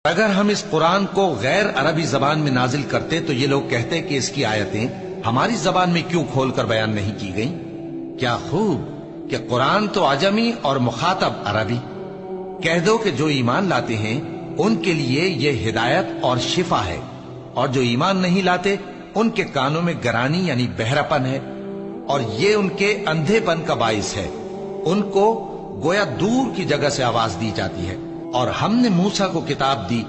اگر ہم اس قرآن کو غیر عربی زبان میں نازل کرتے تو یہ لوگ کہتے کہ اس کی آیتیں ہماری زبان میں کیوں کھول کر بیان نہیں کی گئیں؟ کیا خوب کہ قرآن تو عجمی اور مخاطب عربی۔ کہہ دو کہ جو ایمان لاتے ہیں ان کے لیے یہ ہدایت اور شفا ہے، اور جو ایمان نہیں لاتے ان کے کانوں میں گرانی یعنی بہراپن ہے، اور یہ ان کے اندھے پن کا باعث ہے۔ ان کو گویا دور کی جگہ سے آواز دی جاتی ہے۔ اور ہم نے موسیٰ کو کتاب دی،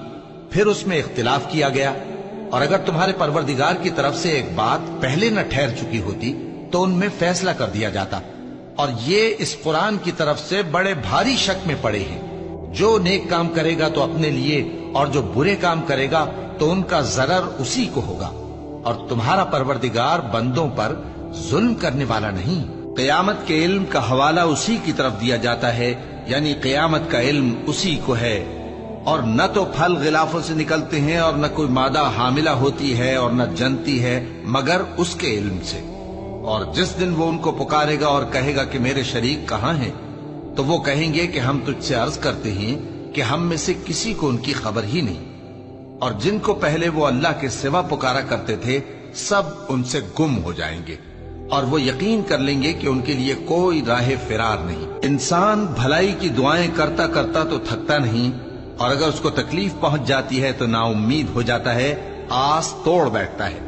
پھر اس میں اختلاف کیا گیا، اور اگر تمہارے پروردگار کی طرف سے ایک بات پہلے نہ ٹھہر چکی ہوتی تو ان میں فیصلہ کر دیا جاتا۔ اور یہ اس قرآن کی طرف سے بڑے بھاری شک میں پڑے ہیں۔ جو نیک کام کرے گا تو اپنے لیے، اور جو برے کام کرے گا تو ان کا ضرر اسی کو ہوگا، اور تمہارا پروردگار بندوں پر ظلم کرنے والا نہیں۔ قیامت کے علم کا حوالہ اسی کی طرف دیا جاتا ہے، یعنی قیامت کا علم اسی کو ہے، اور نہ تو پھل غلافوں سے نکلتے ہیں، اور نہ کوئی مادہ حاملہ ہوتی ہے، اور نہ جنتی ہے مگر اس کے علم سے۔ اور جس دن وہ ان کو پکارے گا اور کہے گا کہ میرے شریک کہاں ہیں، تو وہ کہیں گے کہ ہم تجھ سے عرض کرتے ہیں کہ ہم میں سے کسی کو ان کی خبر ہی نہیں، اور جن کو پہلے وہ اللہ کے سوا پکارا کرتے تھے سب ان سے گم ہو جائیں گے، اور وہ یقین کر لیں گے کہ ان کے لیے کوئی راہ فرار نہیں۔ انسان بھلائی کی دعائیں کرتا کرتا تو تھکتا نہیں، اور اگر اس کو تکلیف پہنچ جاتی ہے تو نا امید ہو جاتا ہے، آس توڑ بیٹھتا ہے،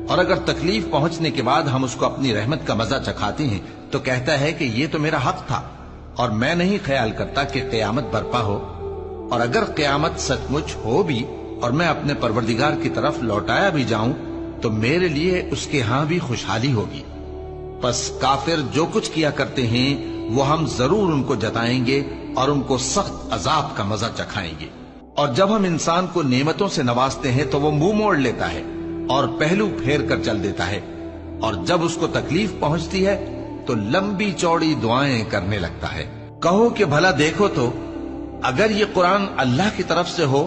اور اگر تکلیف پہنچنے کے بعد ہم اس کو اپنی رحمت کا مزہ چکھاتے ہیں تو کہتا ہے کہ یہ تو میرا حق تھا، اور میں نہیں خیال کرتا کہ قیامت برپا ہو۔ اور اگر قیامت سچ مچ ہو بھی اور میں اپنے پروردگار کی طرف لوٹایا بھی جاؤں تو میرے لیے اس کے ہاں بھی خوشحالی ہوگی۔ پس کافر جو کچھ کیا کرتے ہیں وہ ہم ضرور ان کو جتائیں گے اور ان کو سخت عذاب کا مزہ چکھائیں گے۔ اور جب ہم انسان کو نعمتوں سے نوازتے ہیں تو وہ منہ موڑ لیتا ہے اور پہلو پھیر کر چل دیتا ہے، اور جب اس کو تکلیف پہنچتی ہے تو لمبی چوڑی دعائیں کرنے لگتا ہے۔ کہو کہ بھلا دیکھو تو اگر یہ قرآن اللہ کی طرف سے ہو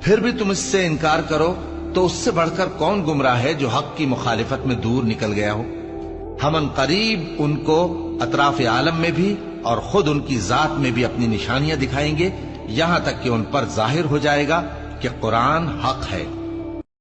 پھر بھی تم اس سے انکار کرو تو اس سے بڑھ کر کون گمراہ ہے جو حق کی مخالفت میں دور نکل گیا ہو۔ ہم ان قریب ان کو اطراف عالم میں بھی اور خود ان کی ذات میں بھی اپنی نشانیاں دکھائیں گے، یہاں تک کہ ان پر ظاہر ہو جائے گا کہ قرآن حق ہے۔